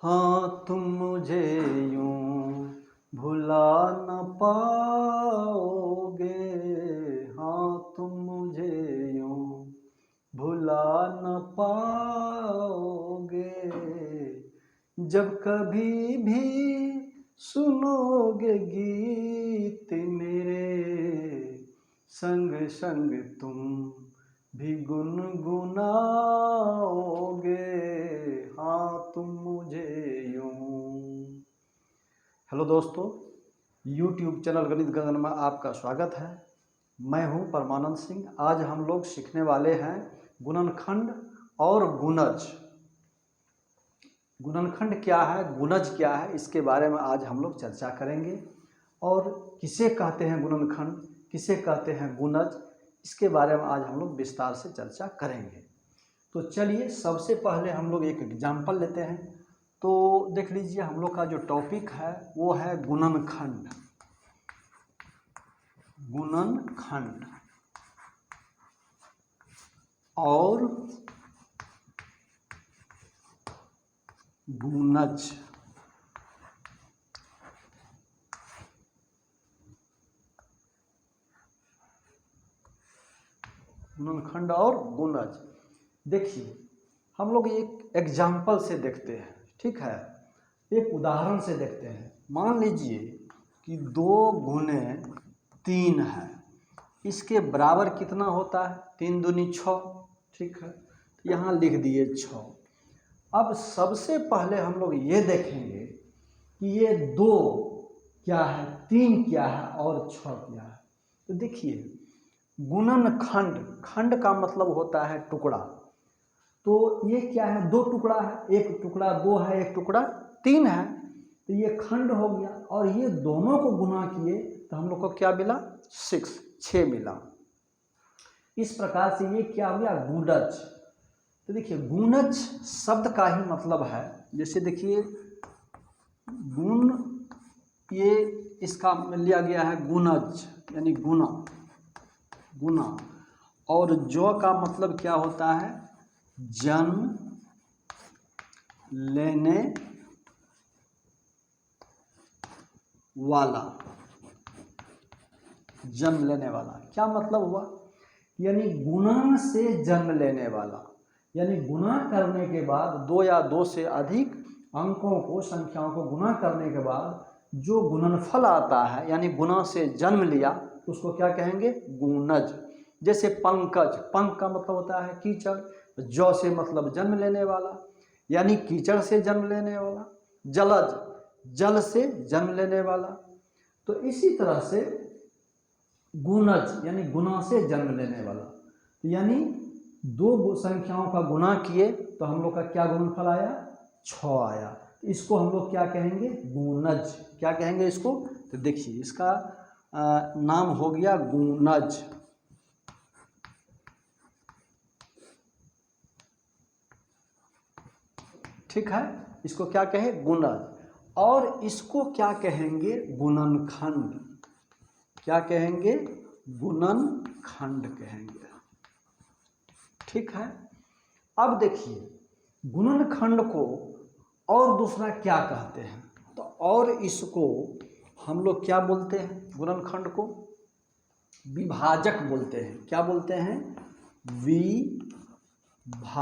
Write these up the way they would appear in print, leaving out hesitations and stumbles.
हाँ तुम मुझे यूं भुला न पाओगे। हाँ तुम मुझे यूं भुला न पाओगे। जब कभी भी सुनोगे गीत मेरे, संग संग तुम भी गुनगुनाओगे। हाँ तुम मुझे यूं। हेलो दोस्तों, YouTube चैनल गणित गगन में आपका स्वागत है। मैं हूं परमानंद सिंह। आज हम लोग सीखने वाले हैं गुणनखंड और गुणज। गुणनखंड क्या है, गुणज क्या है, इसके बारे में आज हम लोग चर्चा करेंगे। और किसे कहते हैं गुणनखंड, किसे कहते हैं गुणज, इसके बारे में आज हम लोग विस्तार से चर्चा करेंगे। तो चलिए सबसे पहले हम लोग एक एग्जाम्पल लेते हैं। तो देख लीजिए, हम लोग का जो टॉपिक है वो है गुणनखंड। गुणनखंड और गुणज। गुणनखंड और गुणज। देखिए, हम लोग एक एग्जाम्पल से देखते हैं, ठीक है। एक उदाहरण से देखते हैं। मान लीजिए कि 2 गुने 3 है, इसके बराबर कितना होता है? 3 दूनी 6, ठीक है। यहाँ लिख दिए 6। अब सबसे पहले हम लोग ये देखेंगे कि ये 2 क्या है, 3 क्या है और 6 क्या है। तो देखिए, गुणनखंड, खंड का मतलब होता है टुकड़ा। तो ये क्या है, 2 टुकड़ा है, एक टुकड़ा 2 है, एक टुकड़ा 3 है। तो ये खंड हो गया और ये दोनों को गुना किए तो हम लोग को क्या मिला? 6 मिला। इस प्रकार से ये क्या हो गया? गुणज। तो देखिए, गुणज शब्द का ही मतलब है, जैसे देखिए गुण, ये इसका लिया गया है गुणज यानी गुना, गुना। और जो का मतलब क्या होता है? जन्म लेने वाला। जन्म लेने वाला क्या मतलब हुआ? यानी गुणा से जन्म लेने वाला। यानी गुणा करने के बाद 2 या 2 से अधिक अंकों को, संख्याओं को गुणा करने के बाद जो गुणनफल आता है, यानी गुणा से जन्म लिया, उसको क्या कहेंगे? गुणज। जैसे पंकज, पंक का मतलब होता है कीचड़, जौ से मतलब जन्म लेने वाला, यानी कीचड़ से जन्म लेने वाला। जलज, जल से जन्म लेने वाला। तो इसी तरह से गुणज यानी गुणा से जन्म लेने वाला। तो यानी 2 संख्याओं का गुणा किए तो हम लोग का क्या गुणनफल आया? 6 आया। तो इसको हम लोग क्या कहेंगे? गुणज। क्या कहेंगे इसको? तो देखिए, इसका नाम हो गया गुणज। ठीक है, इसको क्या कहे? गुणज। और इसको क्या कहेंगे? गुणनखंड। क्या कहेंगे? गुणनखंड कहेंगे। ठीक है। अब देखिए, गुणनखंड को और दूसरा क्या कहते हैं? तो और इसको हम लोग क्या बोलते हैं? गुणनखंड को विभाजक बोलते हैं। क्या बोलते हैं? विभाजक।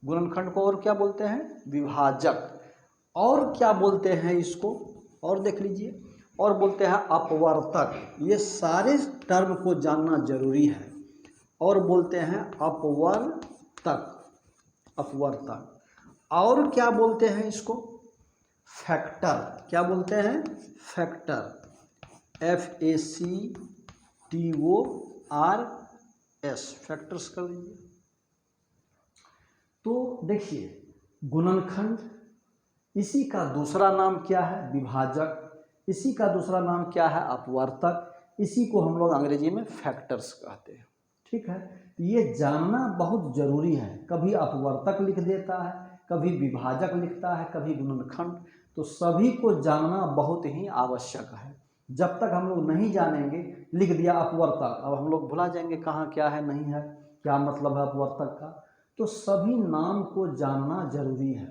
गुणनखंड को और क्या बोलते हैं? विभाजक। और क्या बोलते हैं इसको? और देख लीजिए, और बोलते हैं अपवर्तक। ये सारे टर्म को जानना जरूरी है। और बोलते हैं अपवर्तक, अपवर्तक। और क्या बोलते हैं इसको? फैक्टर। क्या बोलते हैं? फैक्टर। FACTORS, फैक्टर्स कर लीजिए। तो देखिए, गुणनखंड, इसी का दूसरा नाम क्या है? विभाजक। इसी का दूसरा नाम क्या है? अपवर्तक। इसी को हम लोग अंग्रेजी में फैक्टर्स कहते हैं। ठीक है, ये जानना बहुत जरूरी है। कभी अपवर्तक लिख देता है, कभी विभाजक लिखता है, कभी गुणनखंड। तो सभी को जानना बहुत ही आवश्यक है। जब तक हम लोग नहीं जानेंगे, लिख दिया अपवर्तक, अब हम लोग भुला जाएंगे कहाँ क्या है, नहीं है, क्या मतलब है अपवर्तक का। तो सभी नाम को जानना जरूरी है।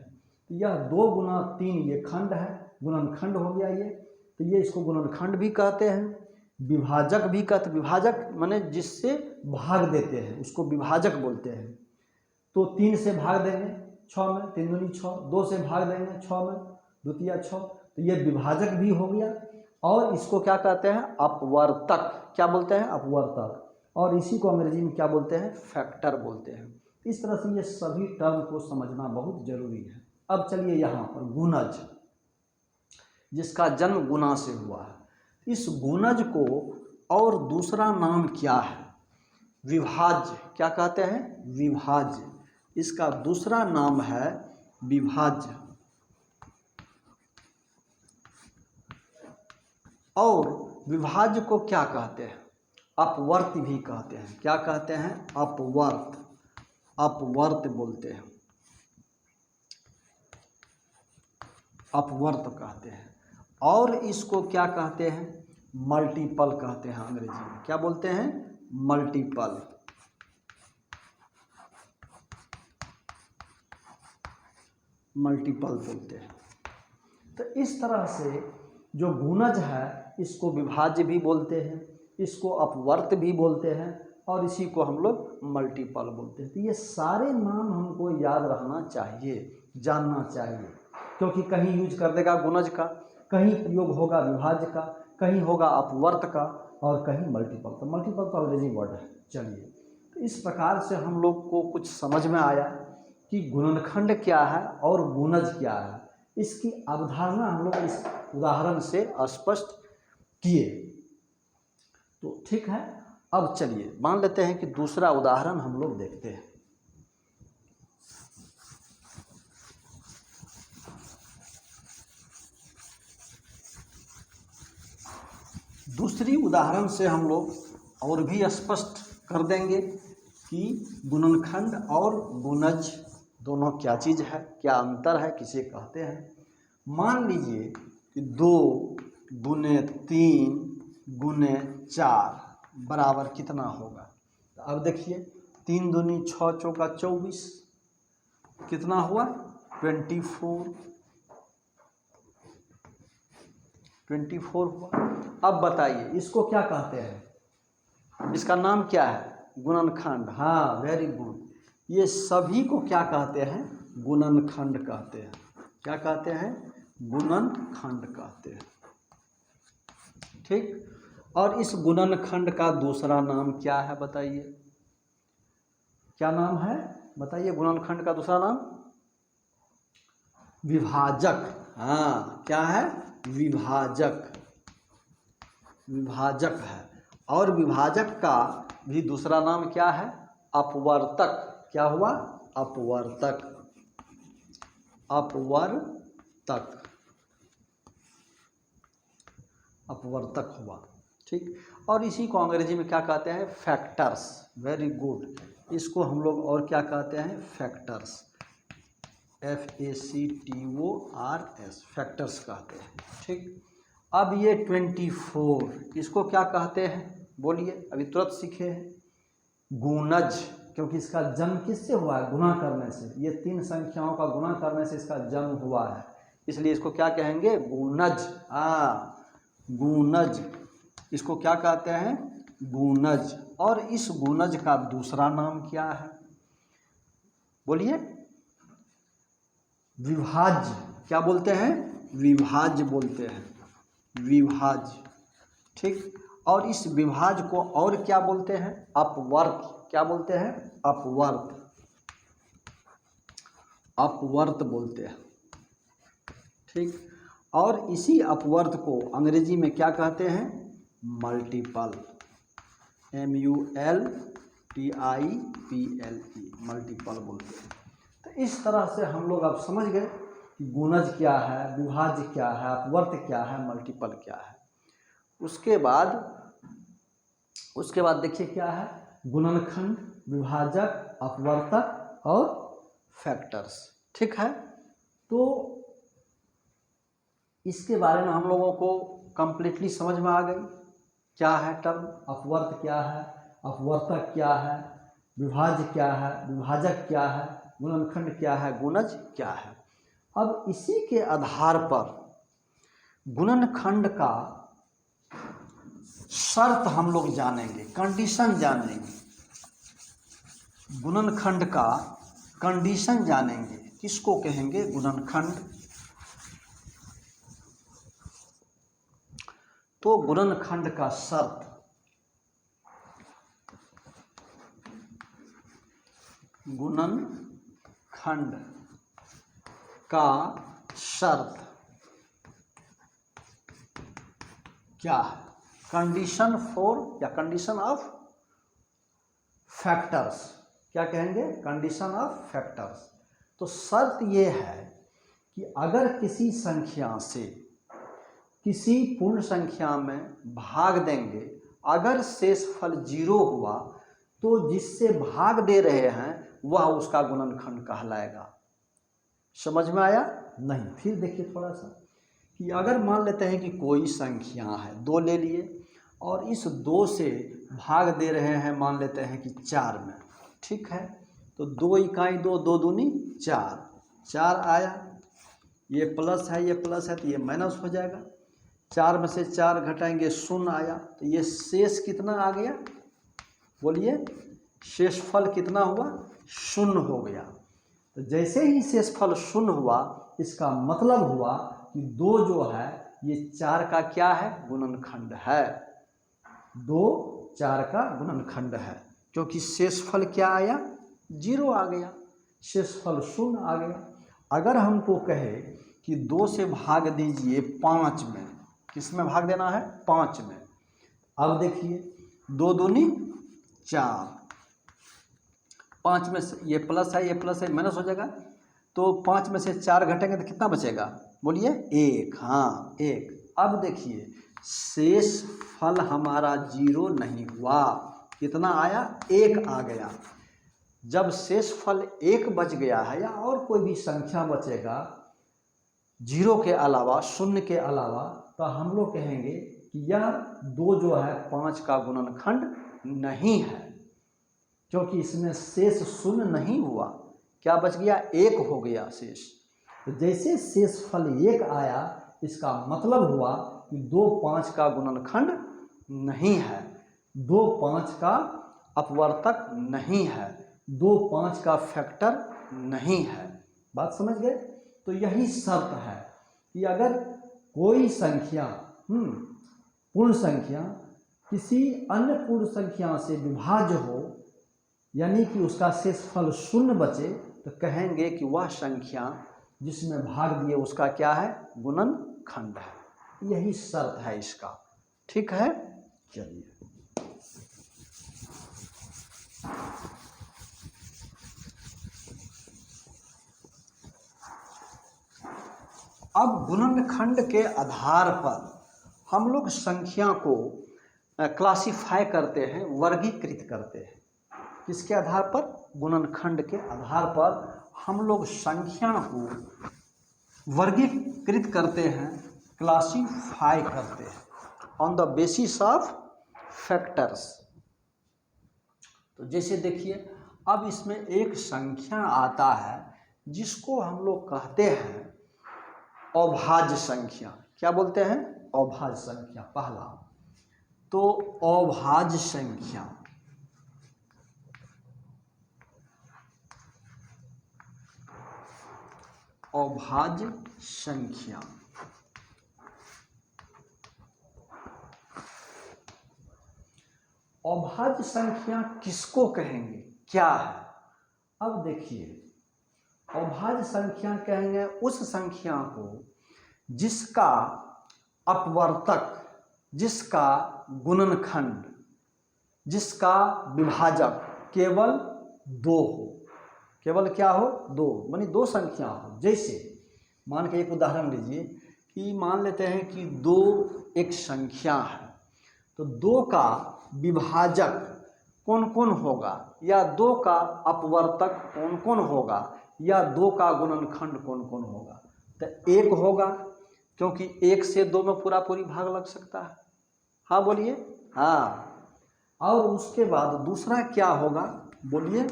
तो यह 2 गुना 3 ये खंड है, गुणनखंड हो गया ये, तो ये इसको गुणनखंड भी कहते हैं, विभाजक भी कहते हैं। विभाजक माने जिससे भाग देते हैं उसको विभाजक बोलते हैं। तो 3 से भाग देंगे 6 में, 3 दूनी 6, 2 से भाग देंगे 6 में, द्वितीया 6, तो ये विभाजक भी हो गया। और इसको क्या कहते हैं, अपवर्तक, क्या बोलते हैं, अपवर्तक। और इसी को अंग्रेजी में क्या बोलते हैं, फैक्टर बोलते हैं। इस तरह से ये सभी टर्म को समझना बहुत जरूरी है। अब चलिए यहाँ पर गुणज, जिसका जन्म गुना से हुआ है, इस गुणज को और दूसरा नाम क्या है, विभाज्य, क्या कहते हैं, विभाज्य। इसका दूसरा नाम है विभाज्य। और विभाज्य को क्या कहते हैं, अपवर्त भी कहते हैं। क्या कहते हैं, अपवर्त, अपवर्त बोलते हैं, अपवर्त कहते हैं। और इसको क्या कहते हैं, मल्टीपल कहते हैं अंग्रेजी में। क्या बोलते हैं, मल्टीपल। मल्टीपल बोलते हैं। तो इस तरह से जो गुणज है इसको विभाज्य भी बोलते हैं, इसको अपवर्त भी बोलते हैं, और इसी को हम लोग मल्टीपल बोलते हैं। तो ये सारे नाम हमको याद रखना चाहिए, जानना चाहिए, क्योंकि कहीं यूज कर देगा गुणज का, कहीं प्रयोग होगा विभाज्य का, कहीं होगा अपवर्त का, और कहीं मल्टीपल। तो मल्टीपल तो अंग्रेजी वर्ड है। चलिए, तो इस प्रकार से हम लोग को कुछ समझ में आया कि गुणनखंड क्या है और गुणज क्या है। इसकी अवधारणा हम लोग इस उदाहरण से स्पष्ट किए। तो ठीक है, अब चलिए मान लेते हैं कि दूसरा उदाहरण हम लोग देखते हैं। दूसरी उदाहरण से हम लोग और भी स्पष्ट कर देंगे कि गुणनखंड और गुणज दोनों क्या चीज़ है, क्या अंतर है, किसे कहते हैं। मान लीजिए कि 2 गुने 3 गुने 4 बराबर कितना होगा। तो अब देखिए, 3 दूनी 6 चौका 24, कितना हुआ, 24 हुआ। अब बताइए इसको क्या कहते हैं, इसका नाम क्या है, गुणनखंड। हाँ, वेरी गुड। ये सभी को क्या कहते हैं, गुणनखंड कहते हैं। क्या कहते हैं, गुणनखंड कहते हैं। ठीक, और इस गुणनखंड का दूसरा नाम क्या है, बताइए क्या नाम है, बताइए गुणनखंड का दूसरा नाम, विभाजक। हाँ, क्या है, विभाजक, विभाजक है। और विभाजक का भी दूसरा नाम क्या है, अपवर्तक। क्या हुआ, अपवर्तक, अपवर्तक, अपवर्तक हुआ। ठीक, और इसी को अंग्रेजी में क्या कहते हैं, फैक्टर्स। वेरी गुड, इसको हम लोग और क्या कहते हैं, फैक्टर्स, FACTORS, फैक्टर्स कहते हैं। ठीक, अब ये 24 इसको क्या कहते हैं, बोलिए, अभी तुरंत सीखे हैं, गुणज, क्योंकि इसका जन्म किससे हुआ है, गुणा करने से। ये 3 संख्याओं का गुणा करने से इसका जन्म हुआ है, इसलिए इसको क्या कहेंगे, गुणज। हाँ, गुणज, इसको क्या कहते हैं, गुणज। और इस गुणज का दूसरा नाम क्या है, बोलिए, विभाज्य। क्या बोलते हैं, विभाज्य बोलते हैं, विभाज्य। ठीक, और इस विभाज्य को और क्या बोलते हैं, अपवर्त। क्या बोलते हैं, अपवर्त, अपवर्त बोलते हैं। ठीक, और इसी अपवर्त को अंग्रेजी में क्या कहते हैं, मल्टीपल, MULTIPLE, मल्टीपल बोलते हैं। तो इस तरह से हम लोग अब समझ गए कि गुणज क्या है, विभाज्य क्या है, अपवर्त क्या है, मल्टीपल क्या है। उसके बाद देखिए क्या है, गुणनखंड, विभाजक, अपवर्तक और फैक्टर्स। ठीक है, तो इसके बारे में हम लोगों को कंप्लीटली समझ में आ गई, क्या है टर्म, अपवर्त क्या है, अपवर्तक क्या है, विभाज्य क्या है, विभाजक क्या है, गुणनखंड क्या है, गुणज क्या है। अब इसी के आधार पर गुणनखंड का शर्त हम लोग जानेंगे, कंडीशन जानेंगे, गुणनखंड का कंडीशन जानेंगे। किसको कहेंगे? गुणनखंड। तो गुणनखंड का शर्त, गुणनखंड का शर्त क्या है? कंडीशन फॉर या कंडीशन ऑफ फैक्टर्स, क्या कहेंगे? Condition of factors. तो शर्त ये है कि अगर किसी संख्या से किसी पूर्ण संख्या में भाग देंगे, अगर शेषफल 0 हुआ तो जिससे भाग दे रहे हैं वह उसका गुणनखंड कहलाएगा। समझ में आया? नहीं। फिर देखिए थोड़ा सा कि अगर मान लेते हैं कि कोई संख्या है, 2 ले लिए और इस 2 से भाग दे रहे हैं, मान लेते हैं कि 4 में, ठीक है। तो 2 इकाई 2, 2 दूनी 4, 4 आया, ये प्लस है, ये प्लस है तो ये माइनस हो जाएगा। 4 में से 4 घटाएंगे 0 आया, तो ये शेष कितना आ गया? बोलिए, शेषफल कितना हुआ? 0 हो गया। तो जैसे ही शेषफल 0 हुआ, इसका मतलब हुआ कि 2 जो है ये 4 का क्या है? गुणनखंड है। 2 4 का गुणनखंड है, क्योंकि शेषफल क्या आया? 0 आ गया, शेषफल 0 आ गया। अगर हमको कहे कि 2 से भाग दीजिए 5 में, किस में भाग देना है? 5 में। अब देखिए 2 दूनी 4, 5 में से ये प्लस है, ये प्लस है, माइनस हो जाएगा। तो 5 में से 4 घटेंगे तो कितना बचेगा? बोलिए 1। हाँ 1। अब देखिए शेष फल हमारा 0 नहीं हुआ, कितना आया? 1 आ गया। जब शेष फल 1 बच गया है या और कोई भी संख्या बचेगा 0 के अलावा, 0 के अलावा, तो हम लोग कहेंगे कि यह 2 जो है 5 का गुणनखंड नहीं है, क्योंकि इसमें शेष 0 नहीं हुआ। क्या बच गया? 1 हो गया शेष। तो जैसे शेषफल 1 आया, इसका मतलब हुआ कि 2 5 का गुणनखंड नहीं है, 2 5 का अपवर्तक नहीं है, 2 5 का फैक्टर नहीं है। बात समझ गए? तो यही शर्त है कि अगर कोई संख्या पूर्ण संख्या किसी अन्य पूर्ण संख्या से विभाज्य हो, यानी कि उसका शेषफल 0 बचे, तो कहेंगे कि वह संख्या जिसमें भाग दिए उसका क्या है? गुणनखंड है। यही शर्त है इसका, ठीक है। चलिए अब गुणनखंड के आधार पर हम लोग संख्या को क्लासिफाई करते हैं, वर्गीकृत करते हैं। किसके आधार पर? गुणनखंड के आधार पर हम लोग संख्या को वर्गीकृत करते हैं, क्लासिफाई करते हैं on the basis of factors. तो जैसे देखिए, अब इसमें एक संख्या आता है जिसको हम लोग कहते हैं अभाज्य संख्या। क्या बोलते हैं? अभाज्य संख्या। पहला तो अभाज्य संख्या, अभाज्य संख्या। अभाज्य संख्या किसको कहेंगे? क्या है? अब देखिए, अभाज्य संख्या कहेंगे उस संख्या को जिसका अपवर्तक, जिसका गुणनखंड, जिसका विभाजक केवल 2 हो। केवल क्या हो? 2, मानी 2 संख्या हो। जैसे मान के एक उदाहरण लीजिए कि मान लेते हैं कि 2 एक संख्या है, तो 2 का विभाजक कौन कौन होगा, या 2 का अपवर्तक कौन कौन होगा, या 2 का गुणनखंड कौन कौन होगा? तो 1 होगा, क्योंकि 1 से 2 में पूरा पूरी भाग लग सकता है। हाँ बोलिए। हाँ। और उसके बाद दूसरा क्या होगा? बोलिए।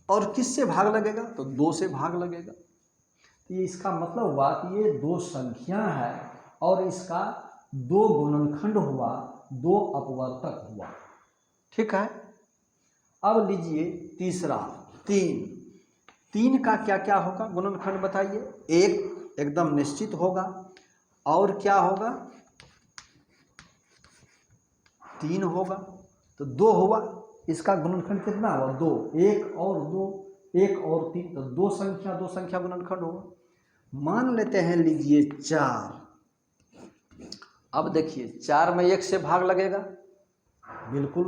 और किससे भाग लगेगा? तो 2 से भाग लगेगा। तो ये इसका मतलब हुआ कि ये 2 संख्या है और इसका 2 गुणनखंड हुआ, 2 अपवर्तक हुआ। ठीक है। अब लीजिए तीसरा 3। 3 का क्या क्या होगा गुणनखंड बताइए? 1 एकदम निश्चित होगा, और क्या होगा? 3 होगा, तो 2 हुआ। इसका गुणनखंड कितना हुआ? 2। 1 और 2, 1 और 3, तो 2 संख्या गुणनखंड होगा। मान लेते हैं लीजिए 4। अब देखिए 4 में 1 से भाग लगेगा, बिल्कुल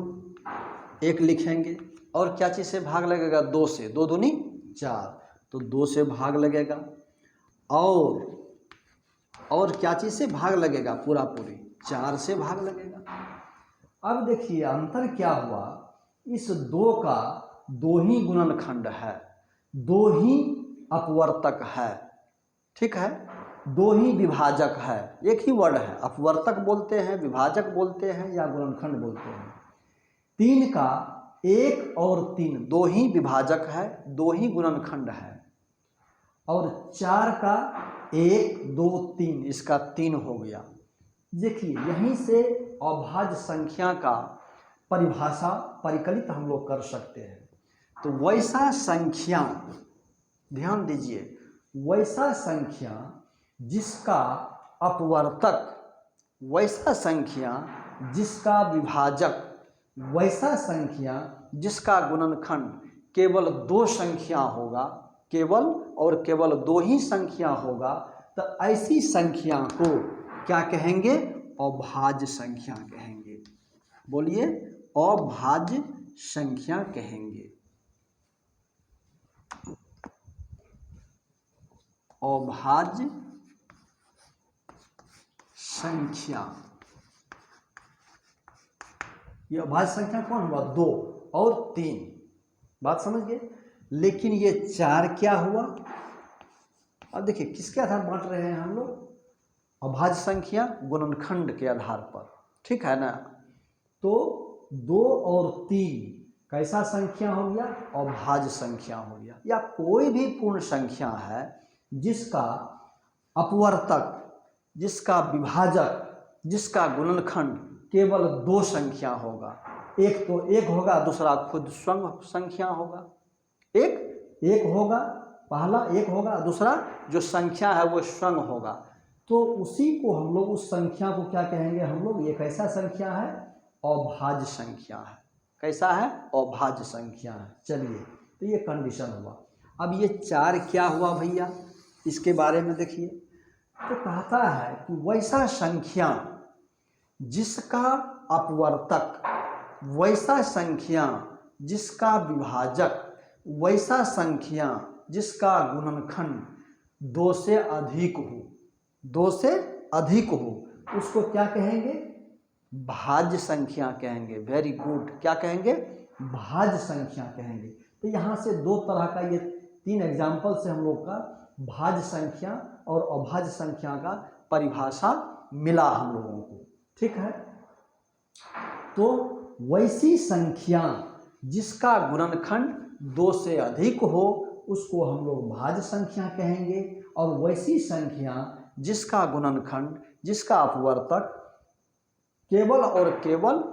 1 लिखेंगे। और क्या चीज़ से भाग लगेगा? 2 से। 2 दूनी 4, तो 2 से भाग लगेगा। और क्या चीज़ से भाग लगेगा? पूरा 4 से भाग लगेगा। अब देखिए अंतर क्या हुआ? इस 2 का 2 ही गुणनखंड है, 2 ही अपवर्तक है। ठीक है, 2 ही विभाजक है। एक ही वर्ड है, अपवर्तक बोलते हैं, विभाजक बोलते हैं, या गुणनखंड बोलते हैं। 3 का 1 और 3 2 ही विभाजक है, 2 ही गुणनखंड है। और 4 का 1 2 3, इसका 3 हो गया। देखिए यहीं से अभाज्य संख्या का परिभाषा परिकलित हम लोग कर सकते हैं। तो वैसा संख्या, ध्यान दीजिए, वैसा संख्या जिसका अपवर्तक, वैसा संख्या जिसका विभाजक, वैसा संख्या जिसका गुणनखंड केवल 2 संख्या होगा, केवल और केवल 2 ही संख्या होगा, तो ऐसी संख्या को क्या कहेंगे? अभाज्य संख्या कहेंगे। बोलिए, अभाज्य संख्या कहेंगे। अभाज्य संख्या, ये अभाज्य संख्या कौन हुआ? 2 और 3। बात समझ गए? लेकिन ये 4 क्या हुआ? अब देखिए किसके आधार बांट रहे हैं हम लोग? अभाज्य संख्या गुणनखंड के आधार पर। ठीक है ना? तो 2 और 3 कैसा संख्या हो गया? अभाज्य संख्या हो गया। या कोई भी पूर्ण संख्या है जिसका अपवर्तक, जिसका विभाजक, जिसका गुणनखंड केवल 2 संख्या होगा। एक तो 1 होगा, दूसरा खुद स्वयं संख्या होगा। एक होगा, पहला 1 होगा, दूसरा जो संख्या है वो स्वयं होगा। तो उसी को हम लोग, उस संख्या को क्या कहेंगे हम लोग? ये कैसा संख्या है? अभाज्य संख्या है। कैसा है? अभाज्य संख्या है। चलिए, तो ये कंडीशन हुआ। अब ये 4 क्या हुआ भैया? इसके बारे में देखिए। तो कहता है कि वैसा संख्या जिसका अपवर्तक, वैसा संख्या जिसका विभाजक, वैसा संख्या जिसका गुणनखंड 2 से अधिक हो, 2 से अधिक हो, उसको क्या कहेंगे? भाज्य संख्या कहेंगे। वेरी गुड, क्या कहेंगे? भाज्य संख्या कहेंगे। तो यहाँ से 2 तरह का, ये 3 एग्जाम्पल से हम लोग का भाज्य संख्या और अभाज्य संख्या का परिभाषा मिला हम लोगों को। ठीक है, तो वैसी संख्या जिसका गुणनखंड 2 से अधिक हो उसको हम लोग भाज्य संख्या कहेंगे, और वैसी संख्या जिसका गुणनखंड, जिसका अपवर्तक केवल और केवल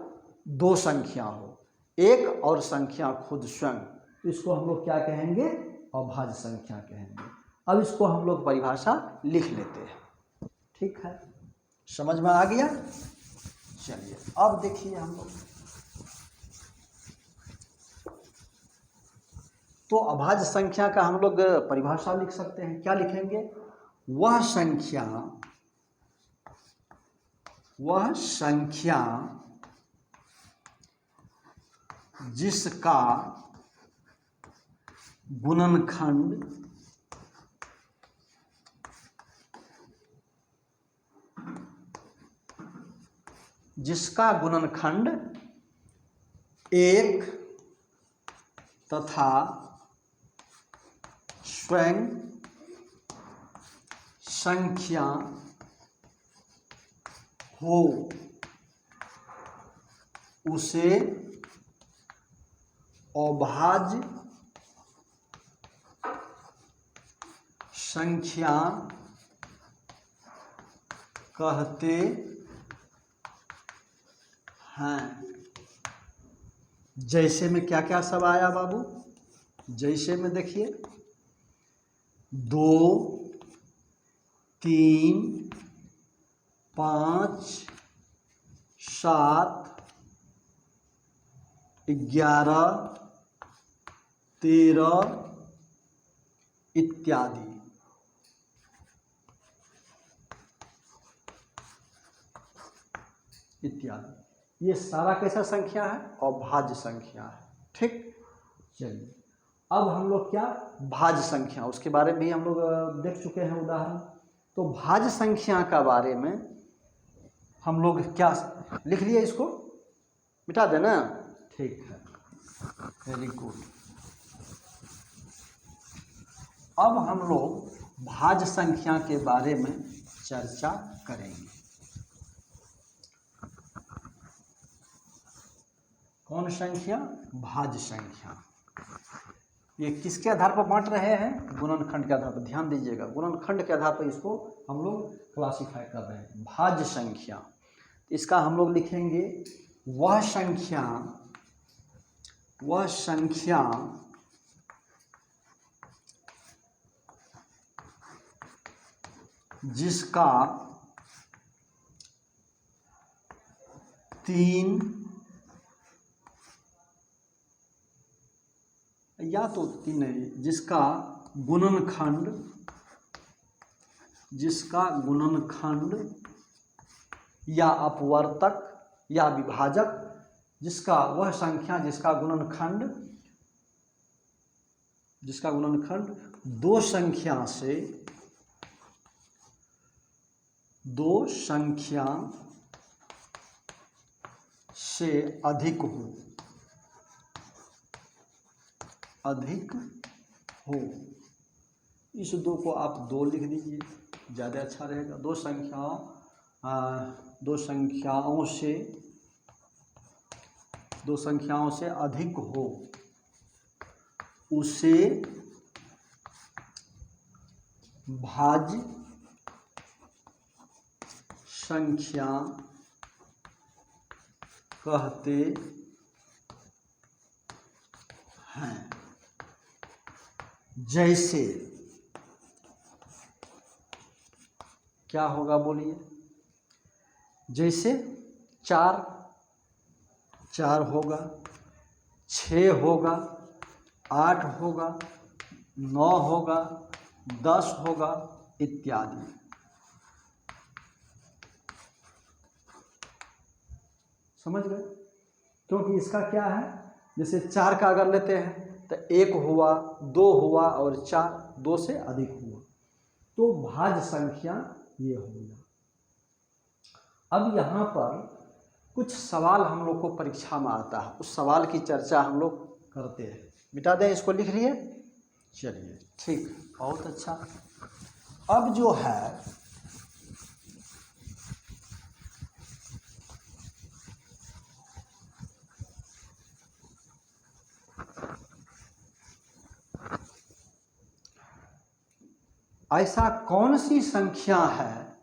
2 संख्या हो, 1 और संख्या खुद स्वयं, इसको हम लोग क्या कहेंगे? अभाज्य संख्या कहेंगे। अब इसको हम लोग परिभाषा लिख लेते हैं। ठीक है, समझ में आ गया? चलिए अब देखिए हम लोग, तो अभाज्य संख्या का हम लोग परिभाषा लिख सकते हैं। क्या लिखेंगे? वह संख्या जिसका गुणनखंड एक तथा स्वयं संख्या हो, उसे अभाज्य संख्या कहते हैं। जैसे में क्या क्या सब आया बाबू? जैसे में देखिए 2, 3, 5, 7, 11, 13 इत्यादि। इत्यादि ये सारा कैसा संख्या है? अभाज्य संख्या है। ठीक, चलिए अब हम लोग क्या भाज्य संख्या, उसके बारे में भी हम लोग देख चुके हैं उदाहरण। तो भाज्य संख्या का बारे में हम लोग क्या लिख लिए, इसको मिटा देना। ठीक है, वेरी गुड। अब हम लोग भाज्य संख्या के बारे में चर्चा करेंगे। कौन संख्या? भाज्य संख्या। ये किसके आधार पर बांट रहे हैं? गुणनखंड के आधार पर। ध्यान दीजिएगा, गुणनखंड के आधार पर इसको हम लोग क्लासिफाई कर रहे हैं। भाज्य संख्या, इसका हम लोग लिखेंगे वह संख्या जिसका 3 या तो 3 नहीं, जिसका गुणनखंड या अपवर्तक या विभाजक, वह संख्या जिसका गुणनखंड दो संख्या से अधिक हो। इस 2 को आप 2 लिख दीजिए, ज़्यादा अच्छा रहेगा। दो संख्याओं से अधिक हो, उसे भाज्य संख्या कहते हैं। जैसे क्या होगा बोलिए? जैसे 4 होगा, 6 होगा, 8 होगा, 9 होगा, 10 होगा इत्यादि। समझ गए? क्योंकि इसका क्या है, जैसे 4 का अगर लेते हैं तो 1 हुआ, 2 हुआ और 4, 2 से अधिक हुआ, तो भाज्य संख्या ये हो गया। अब यहाँ पर कुछ सवाल हम लोग को परीक्षा में आता है, उस सवाल की चर्चा हम लोग करते हैं। मिटा दें इसको, लिख लिए? चलिए ठीक, बहुत अच्छा। अब जो है ऐसा कौन सी संख्या है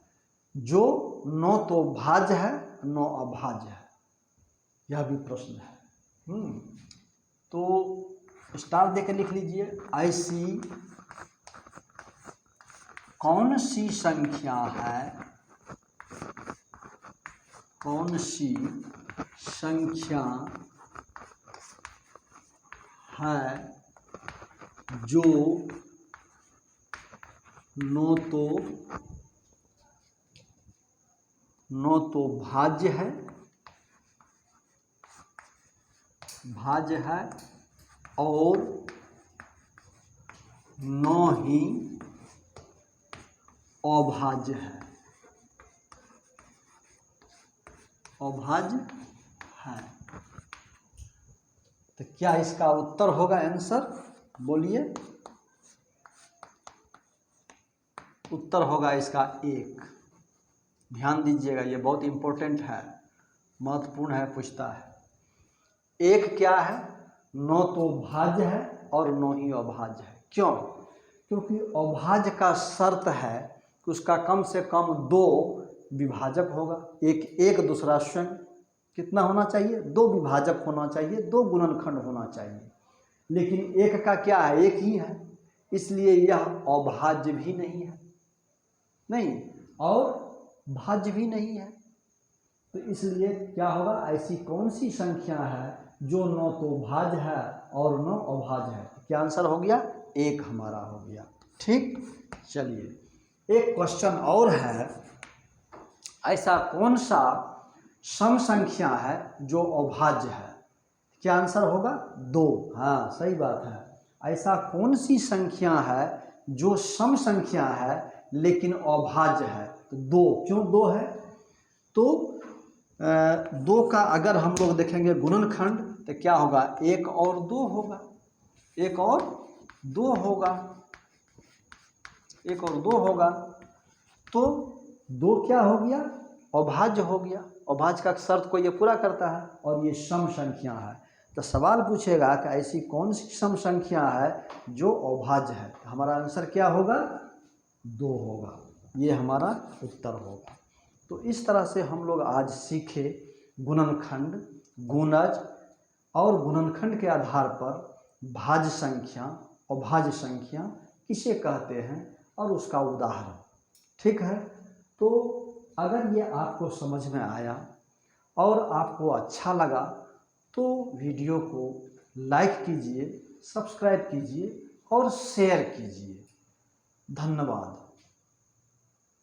जो न तो भाज्य है न अभाज्य है? यह भी प्रश्न है। तो स्टार देकर लिख लीजिए, ऐसी कौन सी संख्या है जो न तो भाज्य है और न ही अभाज्य है। तो क्या इसका उत्तर होगा? आंसर बोलिए। उत्तर होगा इसका 1। ध्यान दीजिएगा, ये बहुत इम्पोर्टेंट है, महत्वपूर्ण है, पूछता है। 1 क्या है? न तो भाज्य है और न ही अभाज्य है। क्यों? क्योंकि अभाज्य का शर्त है कि उसका कम से कम 2 विभाजक होगा, एक दूसरा स्वयं। कितना होना चाहिए? 2 विभाजक होना चाहिए, 2 गुणनखंड होना चाहिए। लेकिन एक का क्या है? एक ही है, इसलिए यह अभाज्य भी नहीं है, नहीं, और भाज्य भी नहीं है। तो इसलिए क्या होगा? ऐसी कौन सी संख्या है जो न तो भाज्य है और न अभाज्य है? क्या आंसर हो गया? 1 हमारा हो गया। ठीक, चलिए एक क्वेश्चन और है, ऐसा कौन सा सम संख्या है जो अभाज्य है? क्या आंसर होगा? 2। हाँ, सही बात है। ऐसा कौन सी संख्या है जो सम संख्या है लेकिन अभाज्य है? तो 2। क्यों 2 है? तो 2 का अगर हम लोग देखेंगे गुणनखंड तो क्या होगा? 1 और 2 होगा, 1 और 2 होगा, 1 और 2 होगा। तो 2 क्या हो गया? अभाज्य हो गया। अभाज्य का शर्त को ये पूरा करता है और ये सम संख्या है। तो सवाल पूछेगा कि ऐसी कौन सी सम संख्या है जो अभाज्य है? तो हमारा आंसर क्या होगा? 2 होगा। ये हमारा उत्तर होगा। तो इस तरह से हम लोग आज सीखे गुणनखंड, गुणज और गुणनखंड के आधार पर भाज्य संख्या, अभाज्य संख्या किसे कहते हैं और उसका उदाहरण। ठीक है, तो अगर ये आपको समझ में आया और आपको अच्छा लगा तो वीडियो को लाइक कीजिए, सब्सक्राइब कीजिए और शेयर कीजिए। धन्यवाद।